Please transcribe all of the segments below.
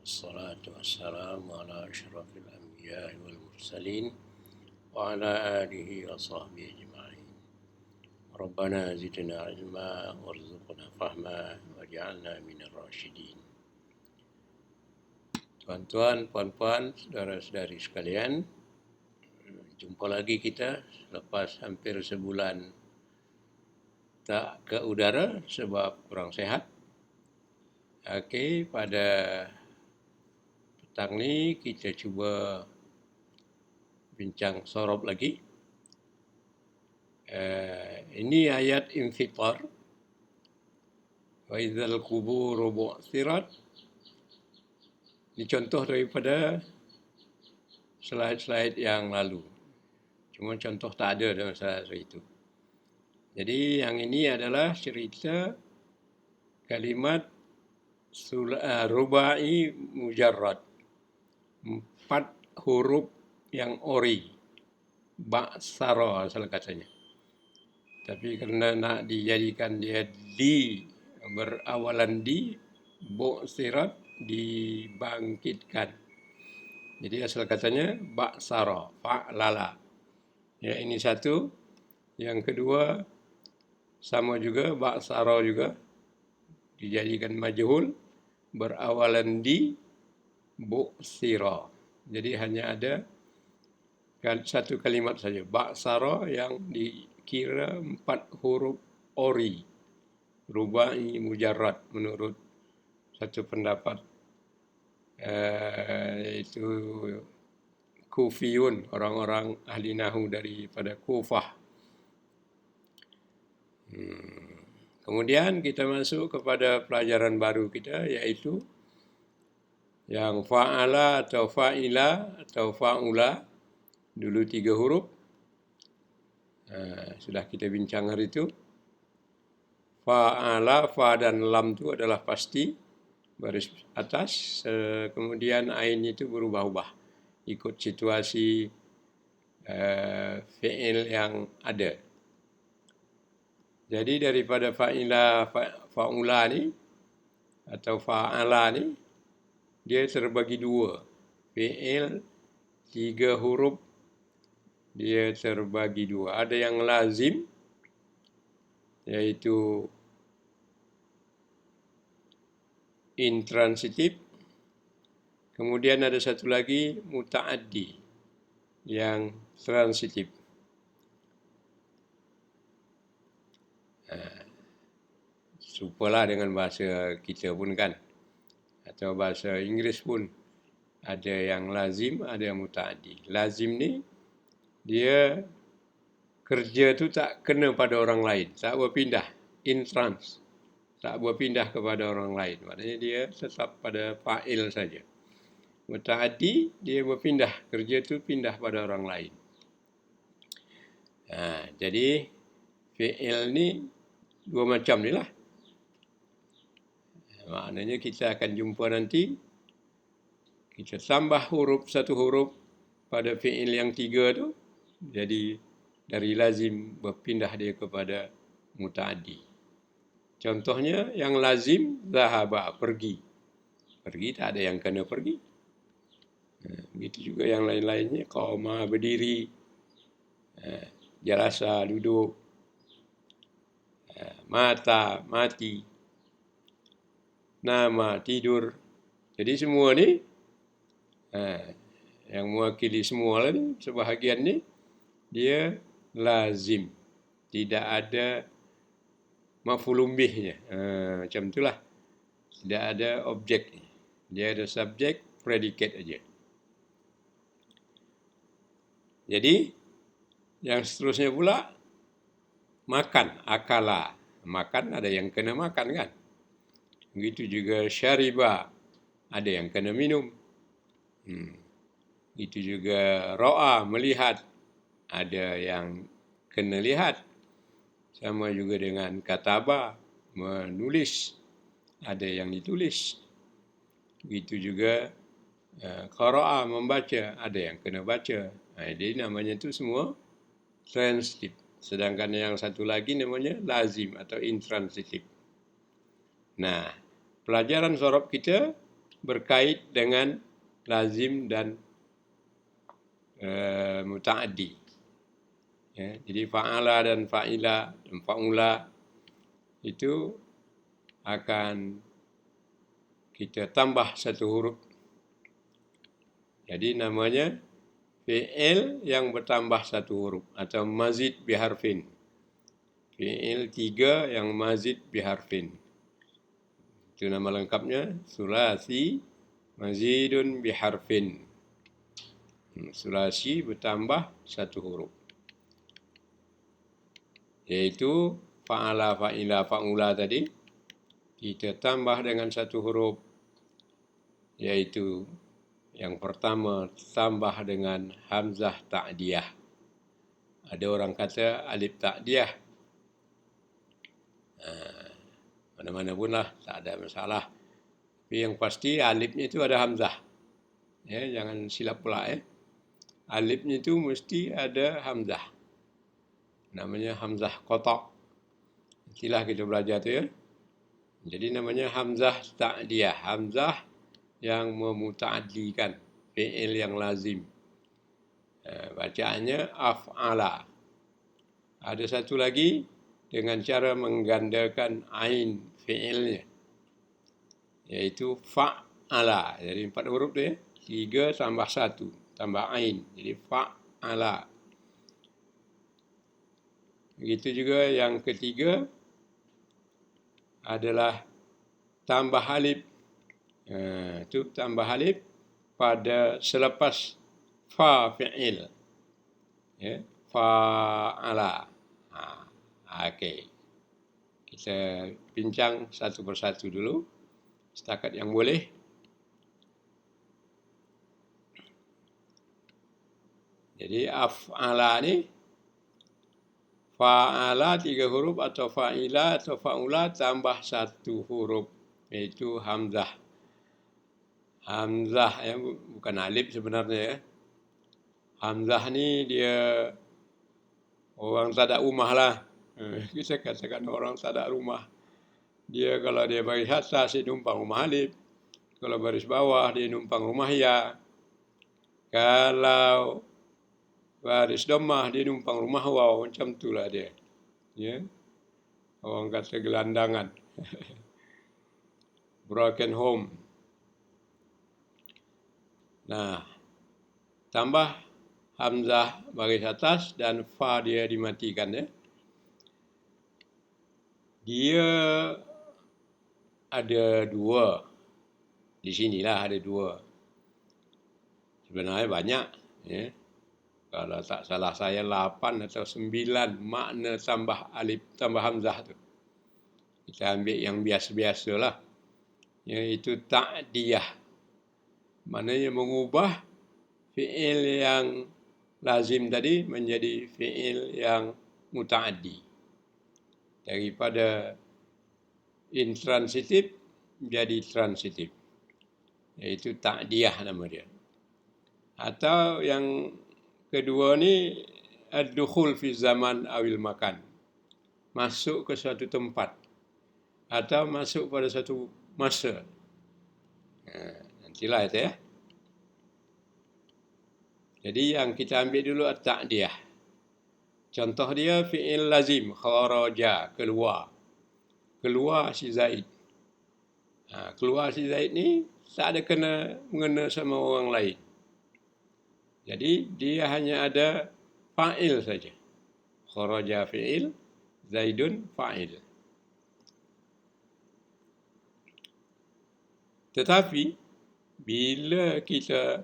الصلاة والسلام على أشرف الأنبياء والمرسلين وعلى آله وصحبه أجمعين. ربنا زدنا علما وارزقنا فهما واجعلنا من الراشدين. Tuan-tuan, puan-puan, saudara-saudari sekalian, jumpa lagi kita selepas hampir sebulan tak ke udara sebab kurang sehat. Okey, pada petang ni kita cuba bincang sorab lagi. Ini ayat Infitar. Wa idzal quburu bu'thirat. Ini contoh daripada slide-slide yang lalu. Cuma contoh tak ada dalam slide itu. Jadi yang ini adalah cerita kalimat rubai mujarrad. 4 huruf yang ori. Ba'sara asal katanya. Tapi kerana nak dijadikan dia di, berawalan di, bu'sirat, dibangkitkan. Jadi asal katanya ba'sara, fa'lala. Ya, ini satu. Yang kedua, sama juga, ba'sara juga. Dijadikan majhul, berawalan di, bu'sira. Jadi hanya ada satu kalimat saja. Ba'sara yang dikira 4 huruf ori. Rubai mujarrad menurut satu pendapat iaitu Kufiyun, orang-orang ahli nahu daripada Kufah. Kemudian kita masuk kepada pelajaran baru kita, iaitu yang fa'ala atau fa'ila atau fa'ula, dulu 3 huruf. Sudah kita bincang hari itu. Fa'ala, fa dan lam itu adalah pasti, baris atas, kemudian ain itu berubah-ubah ikut situasi fi'il yang ada. Jadi daripada fa'ila, fa'ula ni atau fa'ala ni, dia terbagi 2. Fi'il 3 huruf, dia terbagi 2. Ada yang lazim, iaitu intransitif. Kemudian ada satu lagi muta'addi, yang transitif. Serupalah dengan bahasa kita pun kan, atau bahasa Inggeris pun. Ada yang lazim, ada yang muta'addi. Lazim ni, dia kerja tu tak kena pada orang lain, tak berpindah, intrans, tak berpindah kepada orang lain. Maknanya dia tetap pada fa'il saja. Muta'addi, dia berpindah, kerja tu pindah pada orang lain. Jadi fi'il ni 2 macam ni lah. Maknanya kita akan jumpa nanti, kita tambah satu huruf pada fi'il yang 3 tu, jadi dari lazim berpindah dia kepada muta'addi. Contohnya yang lazim, zahaba, pergi. Pergi tak ada yang kena pergi. Begitu juga yang lain-lainnya, qama, berdiri, jalasa, duduk, mata, mati, nama, tidur. Jadi semua ni, yang mewakili semua lah ni, sebahagian ni, dia lazim. Tidak ada maf'ulun bihnya. Macam itulah. Tidak ada objek. Dia ada subjek, predikat aja. Jadi, yang seterusnya pula, makan, akala. Makan, ada yang kena makan kan. Begitu juga syariba, ada yang kena minum. Begitu juga ro'a, melihat, ada yang kena lihat. Sama juga dengan kataba, menulis, ada yang ditulis. Begitu juga qara'a, membaca, ada yang kena baca. Jadi namanya itu semua transitif. Sedangkan yang satu lagi namanya lazim atau intransitif. Nah, pelajaran sorab kita berkait dengan lazim dan muta'addi. Ya, jadi fa'ala dan fa'ila dan fa'ula itu akan kita tambah satu huruf. Jadi namanya fi'il yang bertambah satu huruf atau mazid biharfin. Fi'il 3 yang mazid biharfin. Itu nama lengkapnya sulasi mazidun biharfin. Sulasi bertambah satu huruf. Yaitu fa'ala, fa'ila, fa'ula tadi. Kita tambah dengan satu huruf. Yaitu yang pertama tambah dengan hamzah ta'diyah. Ada orang kata alif ta'diyah. Mana-mana pun lah, tak ada masalah. Tapi yang pasti alifnya itu ada hamzah. Ya, jangan silap pula ya. Alifnya itu mesti ada hamzah. Namanya hamzah qata'. Nantilah kita belajar tu ya. Jadi namanya hamzah ta'diyah. Hamzah yang memuta'addikan fi'il yang lazim. Bacaannya af'ala. Ada satu lagi dengan cara menggandakan ain fi'ilnya. Yaitu fa'ala. Jadi 4 huruf tu ya. 3 tambah 1 tambah ain. Jadi fa'ala. Begitu juga yang ketiga adalah tambah alif. Itu tambah alif pada selepas fa fi'il. Ya, fa'ala. Okey. Kita bincang satu persatu dulu setakat yang boleh. Jadi af'ala ni fa'ala 3 huruf atau fa'ila atau fa'ula tambah 1 huruf, iaitu hamzah. Hamzah ya, bukan alif sebenarnya ya. Hamzah ni dia orang tak ada rumah lah. Kita katakan orang tak ada rumah. Dia kalau dia baris atas dia numpang rumah alif. Kalau baris bawah dia numpang rumah ya. Kalau baris dhammah dia numpang rumah waw, macam itulah dia. Ya. Orang kata gelandangan. Broken home. Nah, tambah hamzah baris atas dan fa dia dimatikan ya. Dia ada 2. Di sinilah ada 2. Sebenarnya banyak ya. Kalau tak salah saya 8 atau 9 makna tambah alif tambah hamzah tu. Kita ambil yang biasa-biasalah. Iaitu ta'diyah. Maknanya mengubah fi'il yang lazim tadi menjadi fi'il yang muta'addi. Daripada intransitif menjadi transitif. Iaitu ta'diyah nama dia. Atau yang kedua ni ad-dukhul fi zaman awil makan. Masuk ke suatu tempat atau masuk pada satu masa. Nantilah itu ya. Jadi yang kita ambil dulu at-ta'diyah. Contoh dia fi'il lazim, kharaja, keluar. Keluar si Zaid. Keluar si Zaid ni tak ada mengena sama orang lain. Jadi dia hanya ada fa'il saja. Kharaja fi'il, Zaidun fa'il. Tetapi bila kita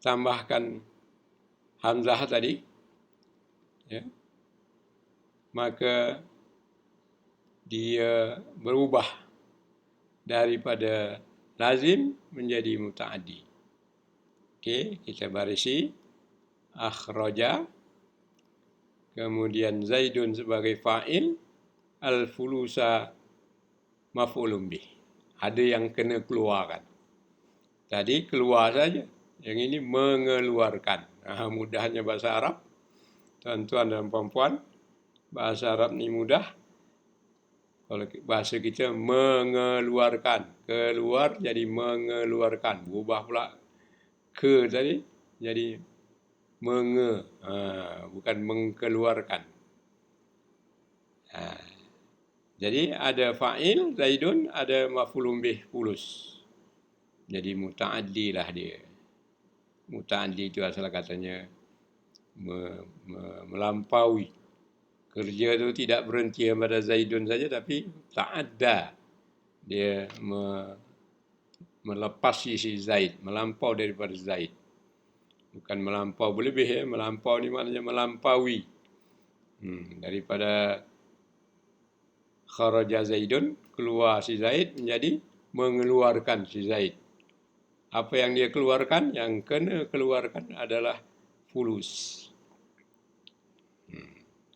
tambahkan hamzah tadi, ya, maka dia berubah daripada lazim menjadi muta'addi. Okey, kita barisi akhraja, kemudian Zaidun sebagai fa'il, al-fulusa maf'ulun bih. Ada yang kena keluarkan. Tadi keluar saja. Yang ini mengeluarkan. Mudahnya bahasa Arab. Tuan-tuan dan puan-puan, bahasa Arab ni mudah. Kalau bahasa kita mengeluarkan, keluar jadi mengeluarkan, berubah pula ke tadi jadi bukan mengkeluarkan. Jadi ada fa'il Zaidun, ada maf'ulun bih fulus. Jadi muta'addi lah dia. Muta'addi itu asal katanya melampaui. Kerja itu tidak berhenti pada Zaidun saja, tapi ta'adda. Dia melepasi si Zaid, melampau daripada Zaid. Bukan melampau berlebih ya, melampau ni maknanya melampaui. Daripada kharaja Zaidun, keluar si Zaid menjadi mengeluarkan si Zaid. Apa yang dia keluarkan, yang kena keluarkan adalah fulus.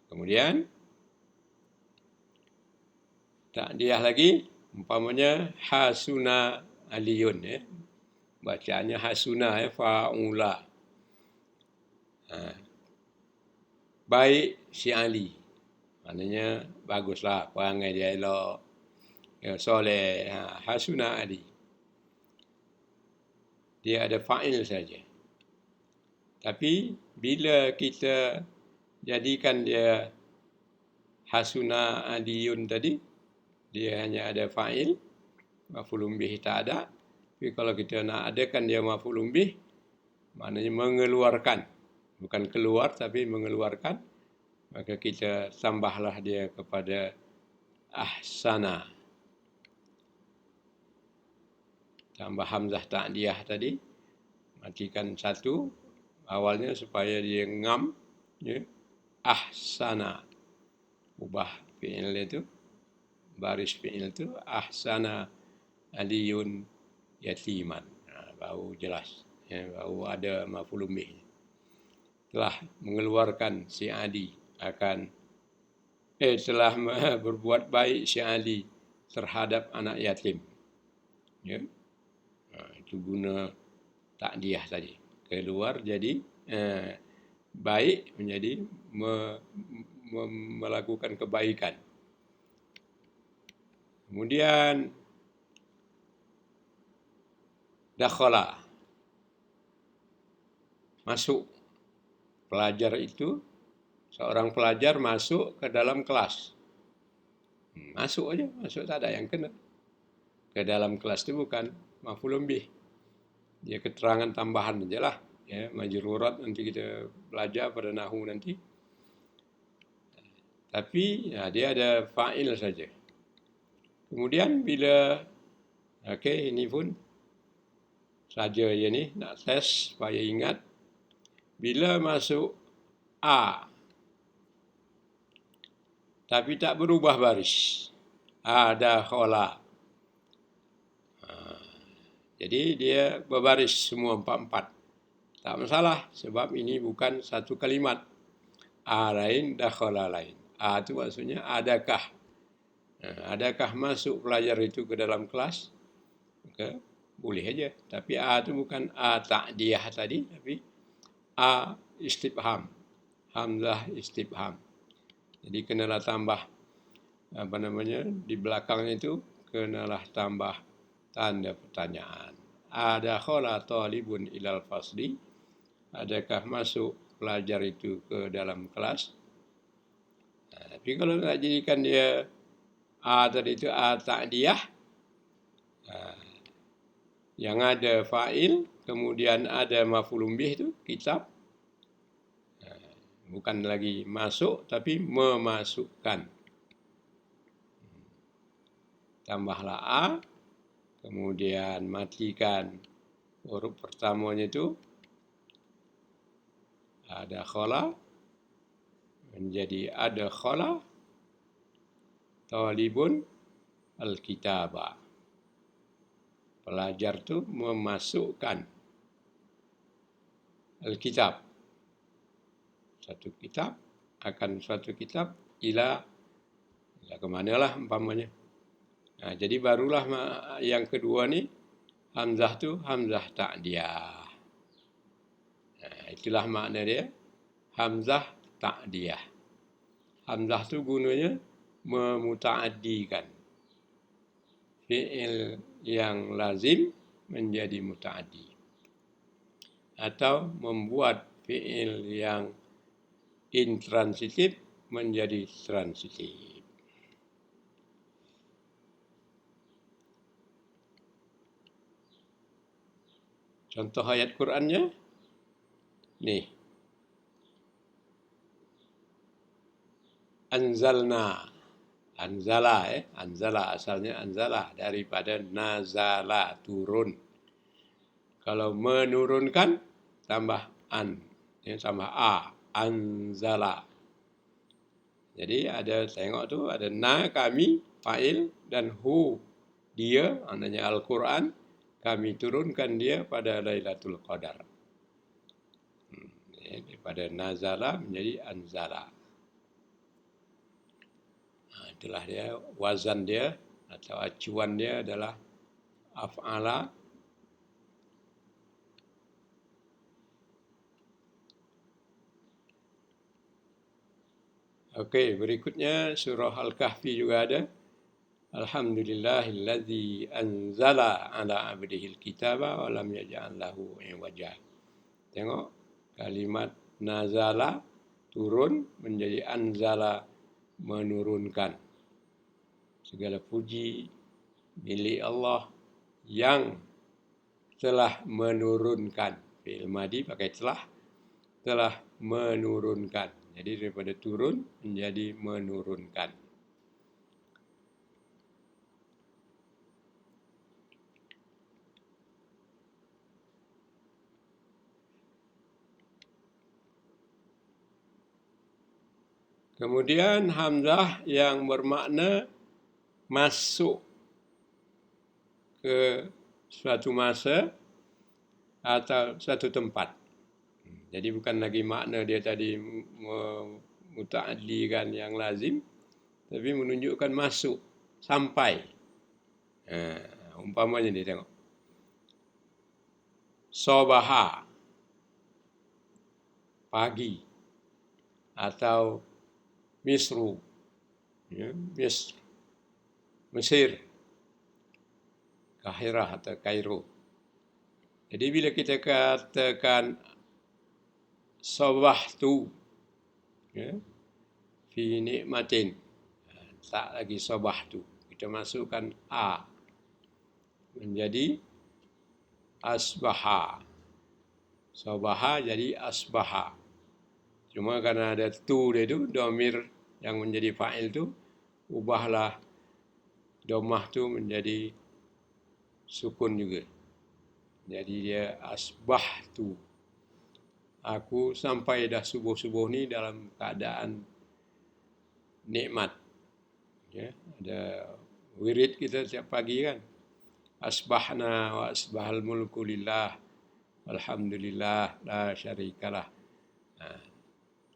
Kemudian takdiah lagi, umpamanya hasuna aliyun ya. Bacaannya hasuna ya, fa'ula. Baik si Ali. Maknanya baguslah, perangai dia elok, ya, soleh. Hasuna Ali. Dia ada fa'il saja. Tapi bila kita jadikan dia hasuna aliyun tadi, dia hanya ada fa'il, maf'ulun bih tak ada. Tapi kalau kita nak adakan dia maf'ulun bih, maknanya mengeluarkan. Bukan keluar tapi mengeluarkan. Maka kita tambahlah dia kepada ahsana. Tambah hamzah ta'diyah tadi. Matikan satu awalnya supaya dia ngam. Ya. Ahsana. Ubah fi'il itu. Baris fi'il itu. Ahsana aliyun yatiman. Baru jelas. Ya, baru ada maf'ulun bih. Telah mengeluarkan si Ali telah berbuat baik si Ali terhadap anak yatim. Ya. Itu guna takdiah tadi. Keluar jadi baik menjadi melakukan kebaikan. Kemudian dakhala, masuk. Pelajar itu, seorang pelajar masuk ke dalam kelas. Masuk aja, masuk tak ada yang kena. Ke dalam kelas itu bukan maf'ulun bih. Dia keterangan tambahan aja lah. Ya, majrurat nanti kita belajar pada nahu nanti. Tapi ya, dia ada fa'il saja. Kemudian bila, ini pun saja ya ni, nak tes supaya ingat. Bila masuk A, tapi tak berubah baris. Dakhala. Jadi dia berbaris semua empat-empat. Tak masalah sebab ini bukan satu kalimat. A lain, dakhala lain. A itu maksudnya adakah. Adakah masuk pelajar itu ke dalam kelas? Maka boleh aja. Tapi A itu bukan A ta'diyah tadi, tapi A istifham. Hamzah istifham. Jadi kenalah tambah di belakangnya itu kenalah tambah tanda pertanyaan. Adakhala talibun ilal fasli? Adakah masuk pelajar itu ke dalam kelas? Tapi kalau nak jadikan dia A tadi itu A ta'diyah, yang ada fa'il, kemudian ada maf'ulun bih itu, kitab. Bukan lagi masuk, tapi memasukkan. Tambahlah A, kemudian matikan huruf pertamanya itu. Adakhala menjadi adakhala talibun al-kitaba. Pelajar itu memasukkan al-kitab. Satu kitab akan suatu kitab ila kemanalah umpamanya. Jadi barulah yang kedua ni hamzah tu hamzah ta'diyah. Itulah makna dia hamzah ta'diyah. Hamzah tu gunanya memutaaddikan fi'il yang lazim menjadi mutaaddi, atau membuat fi'il yang intransitif menjadi transitif. Contoh ayat Qur'annya nih, anzalna, anzala asalnya anzala daripada nazala, turun. Kalau menurunkan tambah an, tambah a, anzala. Jadi ada, tengok tu, ada na kami fa'il dan hu dia, maknanya Al-Quran, kami turunkan dia pada Lailatul Qadar. Daripada nazala menjadi anzala. Itulah dia, wazan dia atau acuan dia adalah af'ala. Okey, berikutnya surah Al-Kahfi juga ada. Alhamdulillahilladzi anzala ala abdihil kitaba wa lam yaj'al lahu iwaja. Tengok kalimat nazala, turun, menjadi anzala, menurunkan. Segala puji milik Allah yang telah menurunkan. Fi'il madi pakai telah menurunkan. Jadi daripada turun menjadi menurunkan. Kemudian hamzah yang bermakna masuk ke suatu masa atau suatu tempat. Jadi bukan lagi makna dia tadi muta'addikan yang lazim, tapi menunjukkan masuk, sampai. Umpamanya dia tengok. Sobaha, pagi, atau Misru, Misr, Mesir, Kahirah atau Kairo. Jadi bila kita katakan sobahtu, fi nikmatin, tak lagi sobahtu, kita masukkan a menjadi asbaha. Sobaha jadi asbaha. Cuma karena ada tu dia tu, domir yang menjadi fa'il tu, ubahlah domah tu menjadi sukun juga. Jadi dia asbahtu. Aku sampai dah subuh-subuh ni dalam keadaan nikmat. Ya, ada wirid kita setiap pagi kan. Asbahna wa asbahal mulku lillah. Alhamdulillah la syarikalah.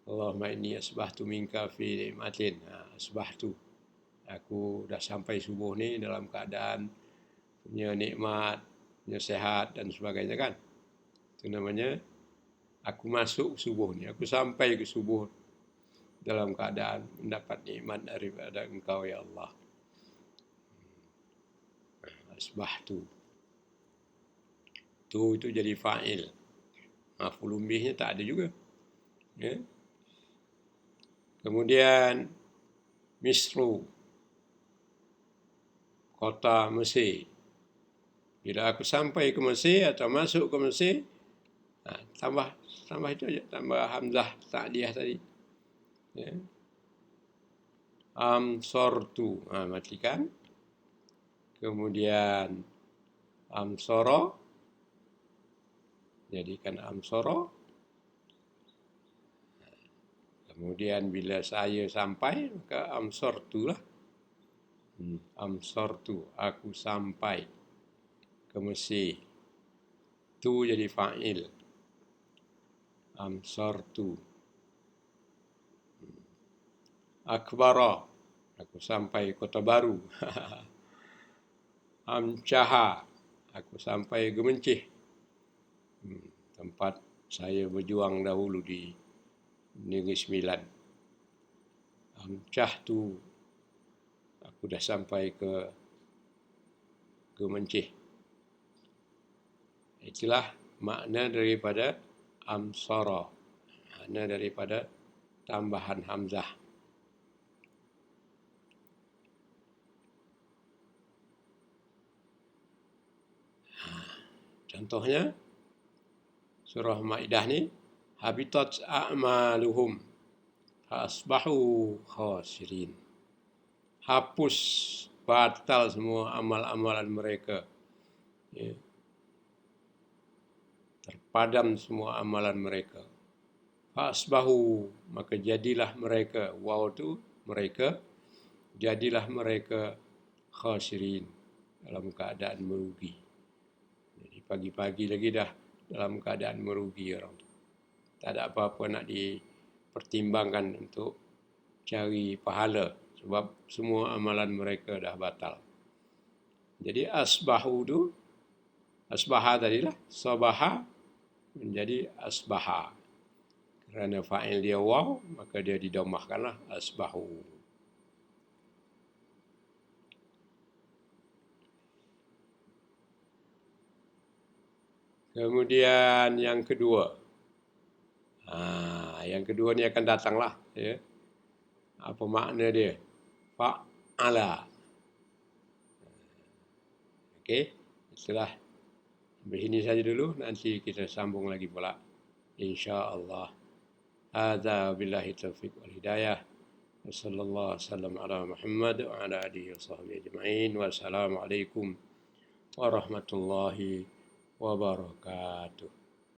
Allahumma inni asbahtu minka fi nikmatin. Asbahtu. Aku dah sampai subuh ni dalam keadaan punya nikmat, punya sehat dan sebagainya kan. Itu namanya aku masuk subuh ni. Aku sampai ke subuh dalam keadaan mendapat nikmat daripada Engkau ya Allah. Asbahtu. Tu itu jadi fa'il. Maf'ulun bihnya tak ada juga. Ya. Kemudian Misru, kota Mesir. Bila aku sampai ke Mesir atau masuk ke Mesir, tambah itu aja, tambah hamzah ta'diyah tadi. Ya. Amsortu, matikan. Kemudian amsoro, jadikan amsoro. Kemudian bila saya sampai, maka amsortu lah. Amsortu, aku sampai ke Mesir. Tu jadi fa'il. Amsortu. Akbara, aku sampai kota baru. Amcaha, aku sampai Gemencih. Tempat saya berjuang dahulu di Negeri Sembilan. Amcahtu, sudah sampai ke Mencih. Itulah makna daripada amsara. Makna daripada tambahan hamzah. Contohnya surah Maidah ni, habitat a'maluhum asbahu khasirin. Hapus, batal semua amal-amalan mereka. Ya. Terpadam semua amalan mereka. Asbahu, maka jadilah mereka, wow tu mereka, jadilah mereka khasirin, dalam keadaan merugi. Jadi pagi-pagi lagi dah dalam keadaan merugi orang tu. Tak ada apa-apa nak dipertimbangkan untuk cari pahala, sebab semua amalan mereka dah batal. Jadi asbahu tu, asbaha tadilah, sabaha menjadi asbaha. Kerana fa'il dia waw, maka dia didomahkanlah asbahu. Kemudian yang kedua. Yang kedua ni akan datanglah. Ya. Apa makna dia? Fa'ala. Okey, itulah. Sampai sini saja dulu, nanti kita sambung lagi pula. InsyaAllah. Hadza billahi taufiq wal hidayah. Wassallallahu wasallam ala Muhammad wa ala alihi wa sahbihi ajma'in. Wassalamualaikum warahmatullahi wabarakatuh.